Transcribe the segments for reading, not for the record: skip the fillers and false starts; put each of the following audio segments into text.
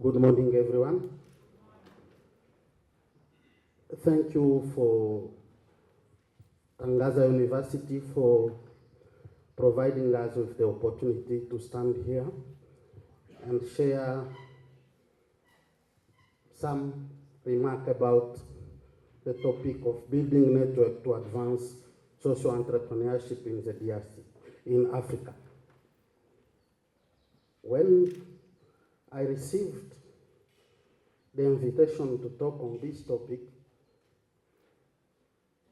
Good morning, everyone. Thank you for Tangaza University for providing us with the opportunity to stand here and share some remark about the topic of building network to advance social entrepreneurship in the DRC, in Africa. When I received the invitation to talk on this topic,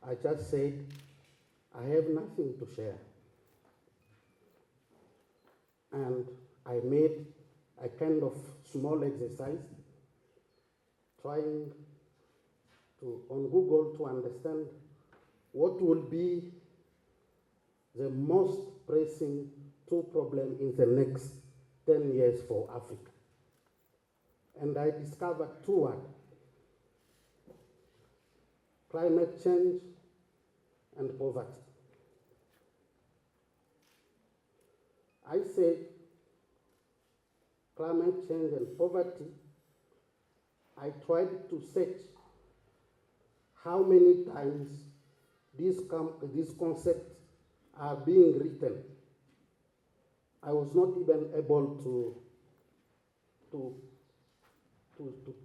I just said, I have nothing to share. And I made a kind of small exercise trying to, on Google, to understand what will be the most pressing two problems in the next 10 years for Africa. And I discovered two words: climate change and poverty. I said climate change and poverty. I tried to search how many times these concepts are being written. I was not even able to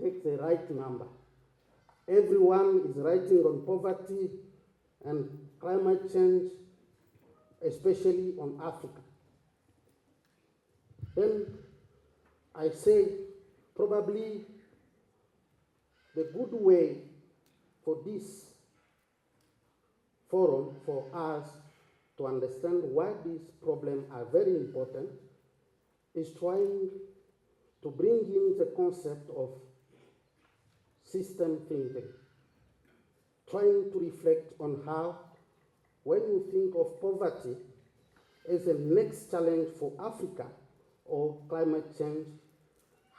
take the right number. Everyone is writing on poverty and climate change, especially on Africa. Then I say probably the good way for this forum for us to understand why these problems are very important is trying to bring in the concept of system thinking, trying to reflect on how, when you think of poverty as the next challenge for Africa or climate change,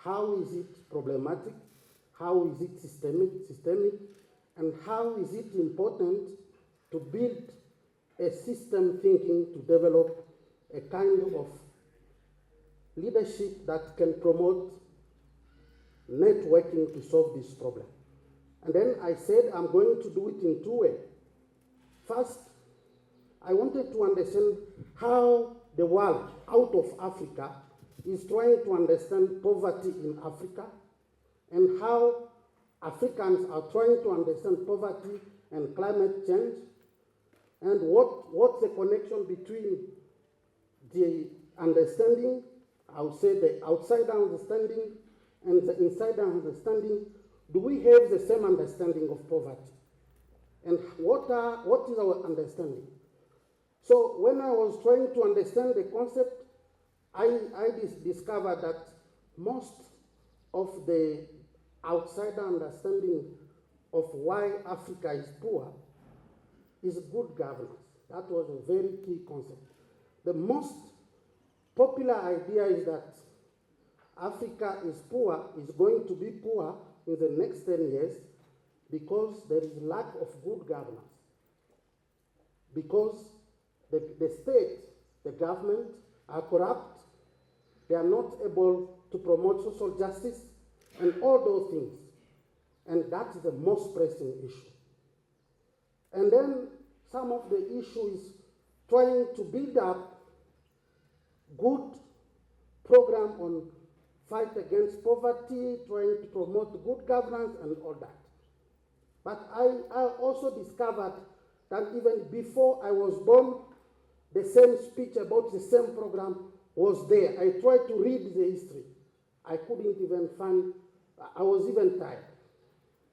how is it problematic, how is it systemic, and how is it important to build a system thinking to develop a kind of leadership that can promote networking to solve this problem. And then I said I'm going to do it in two ways. First, I wanted to understand how the world out of Africa is trying to understand poverty in Africa, and how Africans are trying to understand poverty and climate change, and what's the connection between the understanding, I would say the outside understanding and the inside understanding. Do we have the same understanding of poverty? And what is our understanding? So when I was trying to understand the concept, I discovered that most of the outsider understanding of why Africa is poor is good governance. That was a very key concept. The most popular idea is that Africa is poor, is going to be poor in the next 10 years because there is lack of good governance. Because the state, the government are corrupt, they are not able to promote social justice and all those things. And that is the most pressing issue. And then some of the issue is trying to build up good program on fight against poverty, trying to promote good governance and all that. But I also discovered that even before I was born, the same speech about the same program was there. I tried to read the history. I couldn't even find, I was even tired.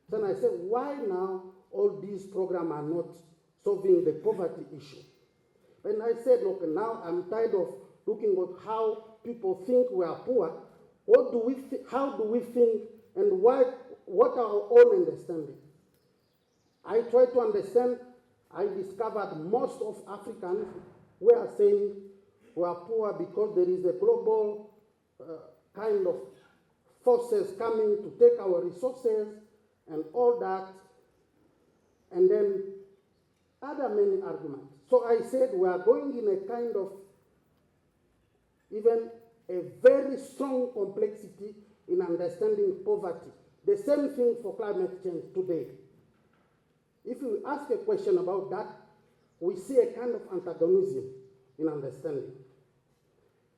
Then I said, why now all these programs are not solving the poverty issue? And I said, look, now I'm tired of looking at how people think we are poor. What do we how do we think, and what are our own understanding? I tried to understand. I discovered most of Africans were saying we are poor because there is a global kind of forces coming to take our resources and all that, and then other many arguments. So I said we are going in a kind of even a very strong complexity in understanding poverty. The same thing for climate change today. If we ask a question about that, we see a kind of antagonism in understanding.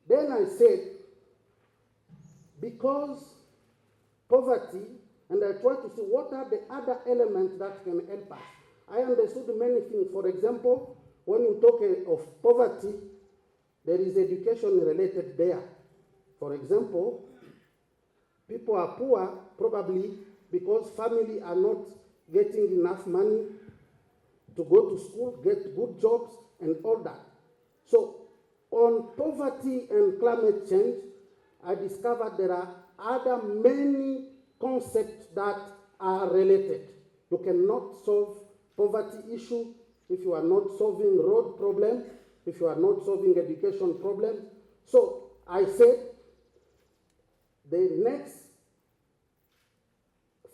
Then I said, because poverty, and I tried to see what are the other elements that can help us. I understood many things. For example, when you talk of poverty, there is education related there. For example, people are poor probably because family are not getting enough money to go to school, get good jobs, and all that. So on poverty and climate change, I discovered there are other many concepts that are related. You cannot solve poverty issue if you are not solving road problems, if you are not solving education problems. So I said the next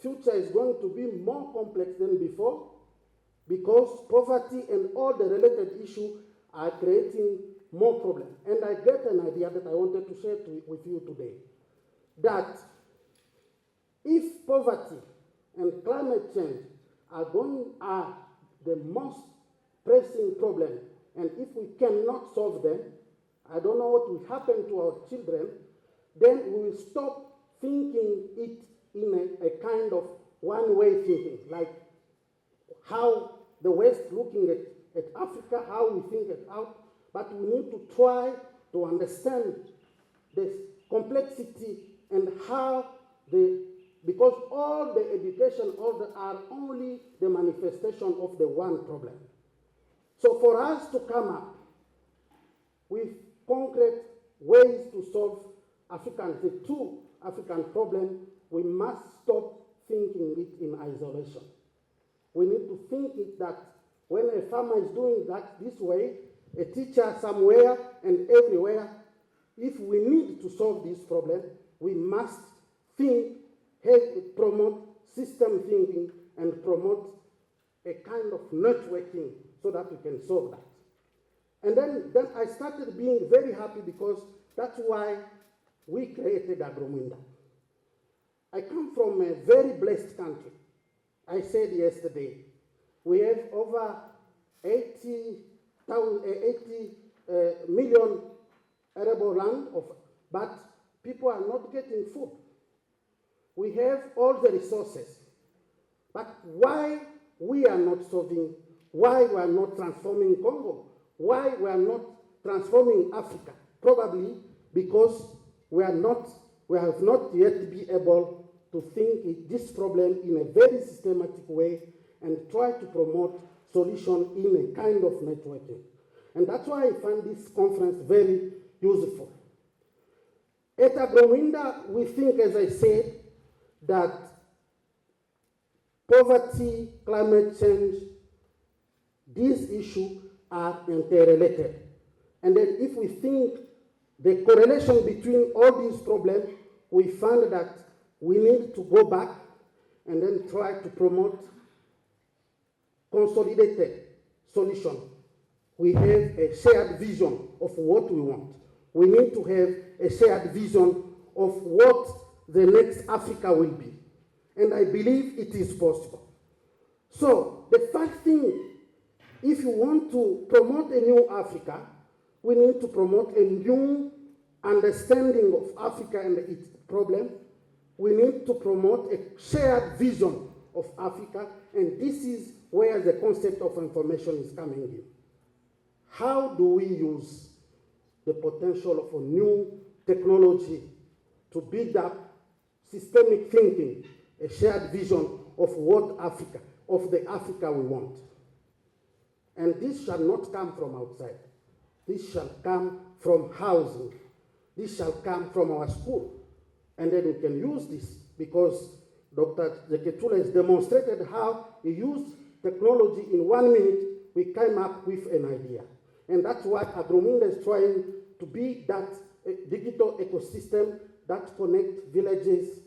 future is going to be more complex than before because poverty and all the related issues are creating more problems. And I get an idea that I wanted to share with you today, that if poverty and climate change are the most pressing problem, and if we cannot solve them, I don't know what will happen to our children, then we will stop thinking it in a kind of one-way thinking, like how the West looking at Africa, how we think it out, but we need to try to understand this complexity and how because all the education are only the manifestation of the one problem. So for us to come up with concrete ways to solve the two African problems, we must stop thinking it in isolation. We need to think it that when a farmer is doing that this way, a teacher somewhere and everywhere, if we need to solve this problem, we must promote system thinking and promote a kind of networking so that we can solve that. And then I started being very happy because that's why we created Agrominda. I come from a very blessed country. I said yesterday, we have over 80 million arable land, but people are not getting food. We have all the resources, but why we are not solving, why we are not transforming Congo, why we are not transforming Africa? Probably because we have not yet been able to think this problem in a very systematic way and try to promote solution in a kind of networking. And that's why I find this conference very useful. At Agrominda, we think, as I said, that poverty, climate change, these issues are interrelated. And then if we think the correlation between all these problems, we find that we need to go back and then try to promote consolidated solution. We have a shared vision of what we want. We need to have a shared vision of what the next Africa will be. And I believe it is possible. So the first thing, if you want to promote a new Africa, we need to promote a new understanding of Africa and its problem. We need to promote a shared vision of Africa, and this is where the concept of information is coming in. How do we use the potential of a new technology to build up systemic thinking, a shared vision of what Africa, of the Africa we want? And this shall not come from outside. This shall come from housing. This shall come from our school. And then we can use this because Dr. Zeketula has demonstrated how he used technology in 1 minute. We came up with an idea. And that's what Agrominda is trying to be, that digital ecosystem that connects villages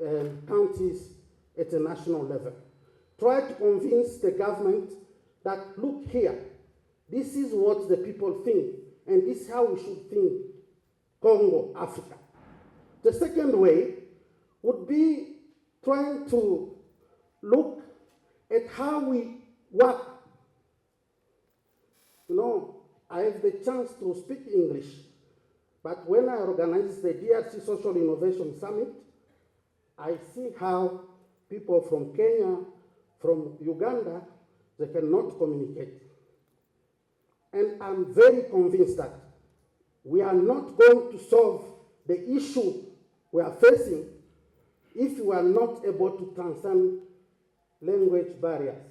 and counties at a national level. Try to convince the government that, look here, this is what the people think, and this is how we should think Congo, Africa. The second way would be trying to look at how we work. You know, I have the chance to speak English, but when I organize the DRC Social Innovation Summit, I see how people from Kenya, from Uganda, they cannot communicate. And I'm very convinced that we are not going to solve the issue we are facing if we are not able to transcend language barriers.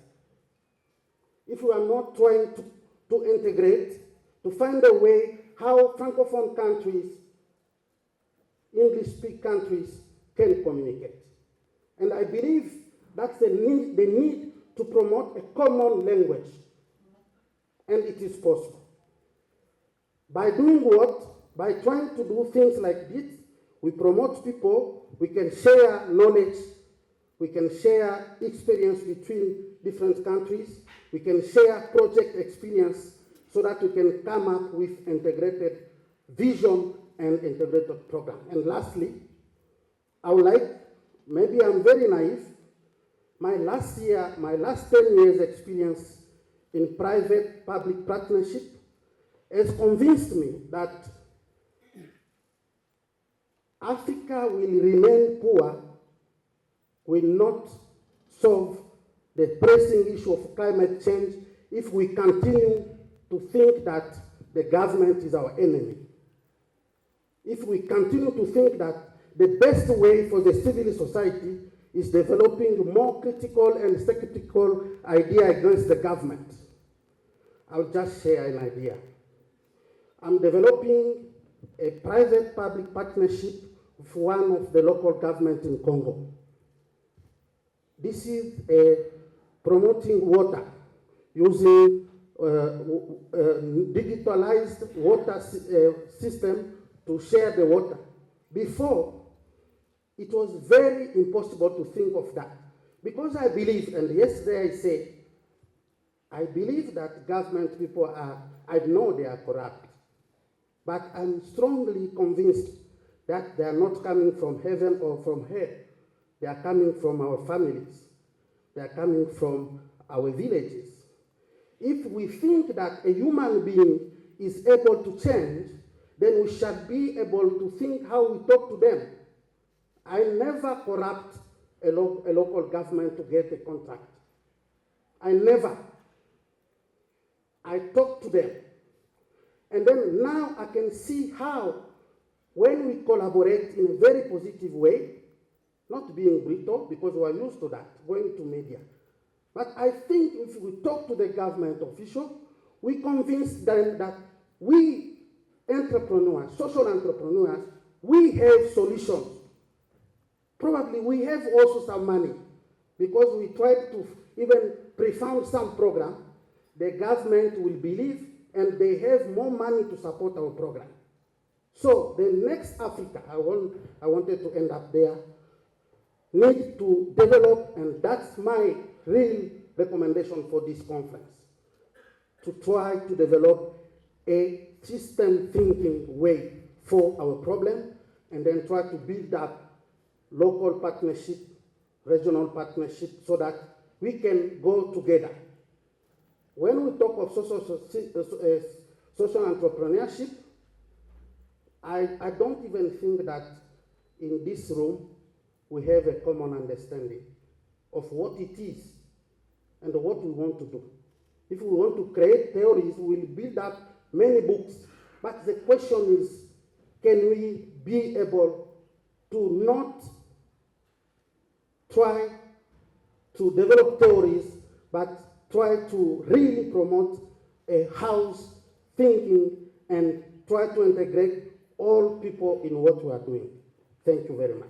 If we are not trying to integrate, to find a way how Francophone countries, English-speaking countries can communicate. And I believe that's the need to promote a common language. And it is possible. By doing what? By trying to do things like this, we promote people, we can share knowledge, we can share experience between different countries, we can share project experience so that we can come up with integrated vision and integrated program. And lastly, I would like, maybe I'm very naive, my last 10 years experience in private-public partnership has convinced me that Africa will remain poor, will not solve the pressing issue of climate change if we continue to think that the government is our enemy. If we continue to think that the best way for the civil society is developing more critical and skeptical idea against the government. I'll just share an idea. I'm developing a private-public partnership with one of the local governments in Congo. This is promoting water using digitalized water system to share the water. Before, it was very impossible to think of that. Because I believe, and yesterday I said, I believe that government people I know they are corrupt. But I'm strongly convinced that they are not coming from heaven or from hell. They are coming from our families. They are coming from our villages. If we think that a human being is able to change, then we shall be able to think how we talk to them. I never corrupt a local government to get a contract. I never. I talk to them. And then now I can see how, when we collaborate in a very positive way, not being brutal, because we are used to that, going to media. But I think if we talk to the government official, we convince them that we entrepreneurs, social entrepreneurs, we have solutions. Probably we have also some money, because we tried to even pre-fund some program. The government will believe, and they have more money to support our program. So the next Africa, I wanted to end up there, need to develop, and that's my real recommendation for this conference, to try to develop a system thinking way for our problem, and then try to build up local partnership, regional partnership, so that we can go together. When we talk of social entrepreneurship, I don't even think that in this room we have a common understanding of what it is and what we want to do. If we want to create theories, we'll build up many books. But the question is, can we be able to not try to develop theories, but try to really promote a house thinking and try to integrate all people in what we are doing. Thank you very much.